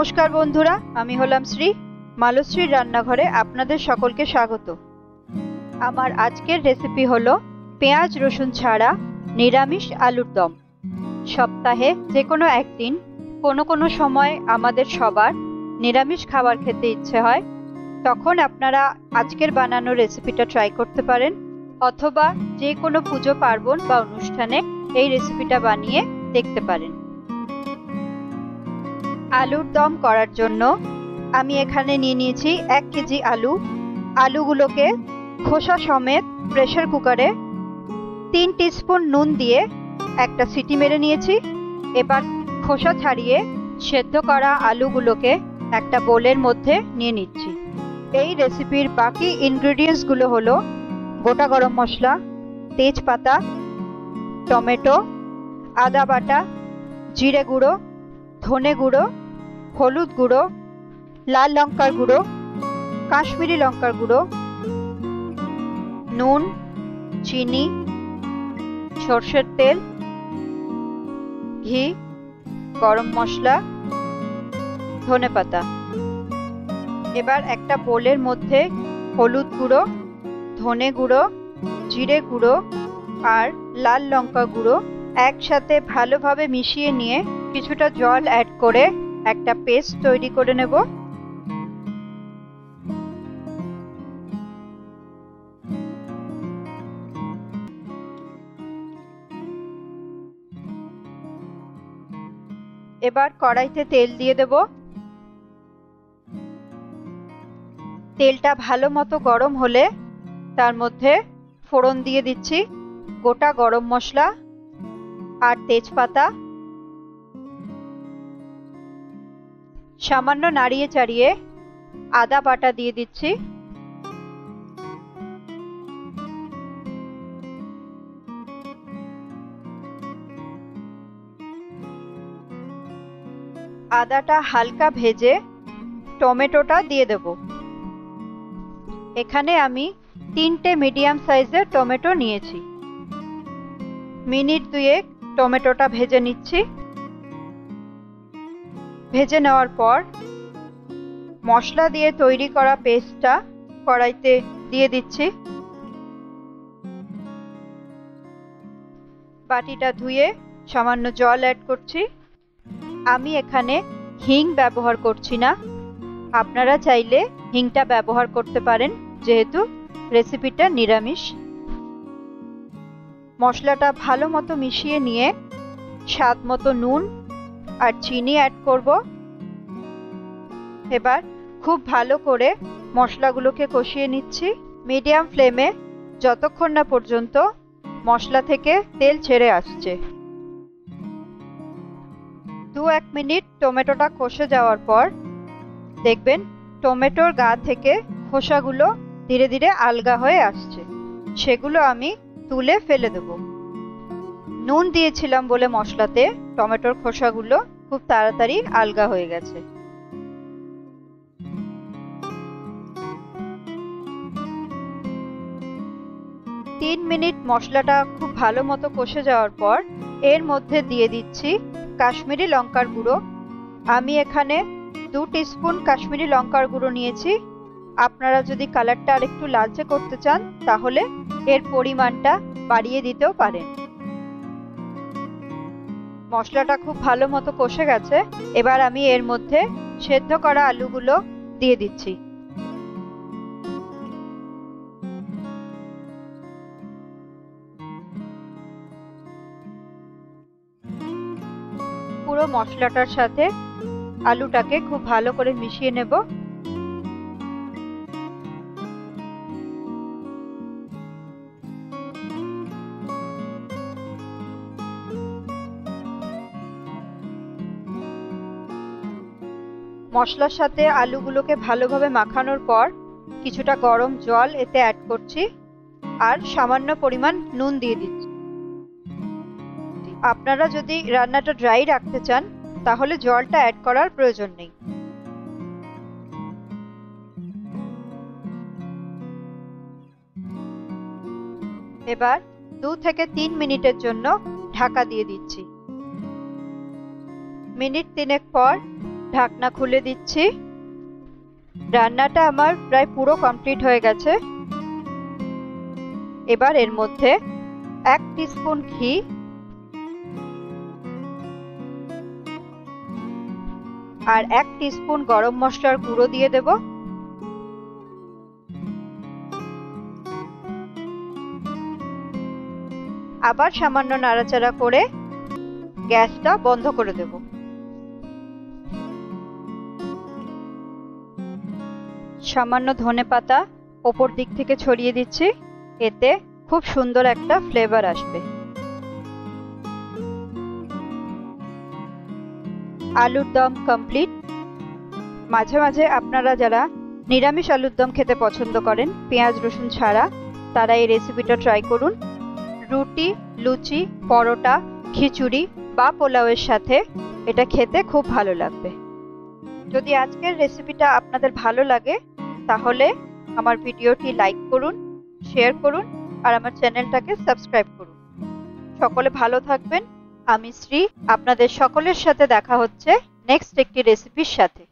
নমস্কার বন্ধুরা, আমি হলাম শ্রী। মালশ্রীর রান্নাঘরে আপনাদের সকলকে স্বাগত। আমার আজকের রেসিপি হলো পেঁয়াজ রসুন ছাড়া নিরামিষ আলুর দম। সপ্তাহে যে কোনো একদিন কোনো সময় আমাদের সবার নিরামিষ খাবার খেতে ইচ্ছে হয়, তখন আপনারা আজকের বানানো রেসিপিটা ট্রাই করতে পারেন, অথবা যে কোনো পুজো পার্বণ বা অনুষ্ঠানে এই রেসিপিটা বানিয়ে দেখতে পারেন। আলুর দম করার জন্য আমি এখানে নিয়ে নিয়েছি 1 কেজি আলু। আলুগুলোকে খোসা সমেত প্রেসার কুকারে 3 টিস্পুন নুন দিয়ে একটা সিটি মেরে নিয়েছি। এবার খোসা ছাড়িয়ে সেদ্ধ করা আলুগুলোকে একটা বোলের মধ্যে নিয়ে নিচ্ছি। এই রেসিপির বাকি ইনগ্রেডিয়েন্টসগুলো হলো গোটা গরম মশলা, তেজপাতা, টমেটো, আদা বাটা, জিরে গুঁড়ো, ধনে গুঁড়ো, হলুদ গুঁড়ো, লাল লঙ্কার গুঁড়ো, কাশ্মীরি লঙ্কার গুঁড়ো, নুন, চিনি, সর্ষের তেল, ঘি, গরম মশলা, ধনেপাতা। এবার একটা বোলের মধ্যে হলুদ গুঁড়ো, ধনে গুঁড়ো, জিরে গুঁড়ো আর লাল লঙ্কা গুঁড়ো একসাথে ভালোভাবে মিশিয়ে নিয়ে কিছুটা জল অ্যাড করে একটা পেস্ট তৈরি করে নেব। এবার কড়াইতে তেল দিয়ে দেব। তেলটা ভালো মতো গরম হলে তার মধ্যে ফোড়ন দিয়ে দিচ্ছি গোটা গরম মশলা আর তেজপাতা। সামান্য নাড়িয়ে চাড়িয়ে আদা বাটা দিয়ে দিচ্ছি। আদাটা হালকা ভেজে টমেটোটা দিয়ে দেব। এখানে আমি 3টে মিডিয়াম সাইজের টমেটো নিয়েছি। মিনিট 2 টমেটোটা ভেজে নিচ্ছি। ভেজে নেওয়ার পর মশলা দিয়ে তৈরি করা পেস্টটা কড়াইতে দিয়ে দিচ্ছি। বাটিটা ধুয়ে সামান্য জল অ্যাড করছি। আমি এখানে হিং ব্যবহার করছি না, আপনারা চাইলে হিংটা ব্যবহার করতে পারেন, যেহেতু রেসিপিটা নিরামিষ। মশলাটা ভালো মতো মিশিয়ে নিয়ে স্বাদ মতো নুন আর চিনি অ্যাড করব। এবার খুব ভালো করে মশলাগুলোকে কষিয়ে নিচ্ছি মিডিয়াম ফ্লেমে, যতক্ষণ না পর্যন্ত মশলা থেকে তেল ছেড়ে আসছে। 2-1 মিনিট টমেটোটা কষে যাওয়ার পর দেখবেন টমেটোর গা থেকে খোসাগুলো ধীরে ধীরে আলগা হয়ে আসছে। সেগুলো আমি তুলে ফেলে দেব। নুন দিয়েছিলাম বলে মশলাতে টমেটোর খোসাগুলো খুব তাড়াতাড়ি আলগা হয়ে গেছে। তিন মিনিট মশলাটা খুব ভালো মতো কষে যাওয়ার পর এর মধ্যে দিয়ে দিচ্ছি কাশ্মীরি লঙ্কার গুঁড়ো। আমি এখানে 2 টিস্পুন কাশ্মীরি লঙ্কার গুঁড়ো নিয়েছি। আপনারা যদি কালারটা আরেকটু লালচে করতে চান তাহলে এর পরিমাণটা বাড়িয়ে দিতেও পারেন। মশলাটা খুব ভালো মতো কষে গেছে। এবার আমি এর মধ্যে সেদ্ধ করা আলুগুলো দিয়ে দিচ্ছি। পুরো মশলাটার সাথে আলুটাকে খুব ভালো করে মিশিয়ে নেব। মশলার সাথে আলুগুলোকে ভালোভাবে মাখানোর পর কিছুটা গরম জল এতে অ্যাড করছি আর সামান্য পরিমাণ নুন দিয়ে দিচ্ছি। আপনারা যদি রান্নাটা ড্রাই রাখতে চান তাহলে জলটা অ্যাড করার প্রয়োজন নেই। এবার 2 থেকে 3 মিনিটের জন্য ঢাকা দিয়ে দিচ্ছি। মিনিট 3 পর ঢাকনা খুলে দিচ্ছি। রান্নাটা আমার প্রায় পুরো কমপ্লিট হয়ে গেছে। এবার এর মধ্যে 1 টিস্পুন ঘি আর 1 টিস্পুন গরম মশলার গুঁড়ো দিয়ে দেব। আবার সামান্য নাড়াচাড়া করে গ্যাসটা বন্ধ করে দেব। সামান্য ধনেপাতা ওপর দিক থেকে ছড়িয়ে দিচ্ছি, এতে খুব সুন্দর একটা ফ্লেভার আসবে। আলুর দম কমপ্লিট। মাঝে মাঝে আপনারা যারা নিরামিষ আলুর দম খেতে পছন্দ করেন পেঁয়াজ রসুন ছাড়া, তারা এই রেসিপিটা ট্রাই করুন। রুটি, লুচি, পরোটা, খিচুড়ি বা পোলাওয়ের সাথে এটা খেতে খুব ভালো লাগবে। যদি আজকের রেসিপিটা আপনাদের ভালো লাগে তাহলে আমার ভিডিওটি লাইক করুন, শেয়ার করুন আর আমার চ্যানেলটাকে সাবস্ক্রাইব করুন। সকলে ভালো থাকবেন। আমি শ্রী, আপনাদের সকলের সাথে দেখা হচ্ছে নেক্সট একটি রেসিপির সাথে।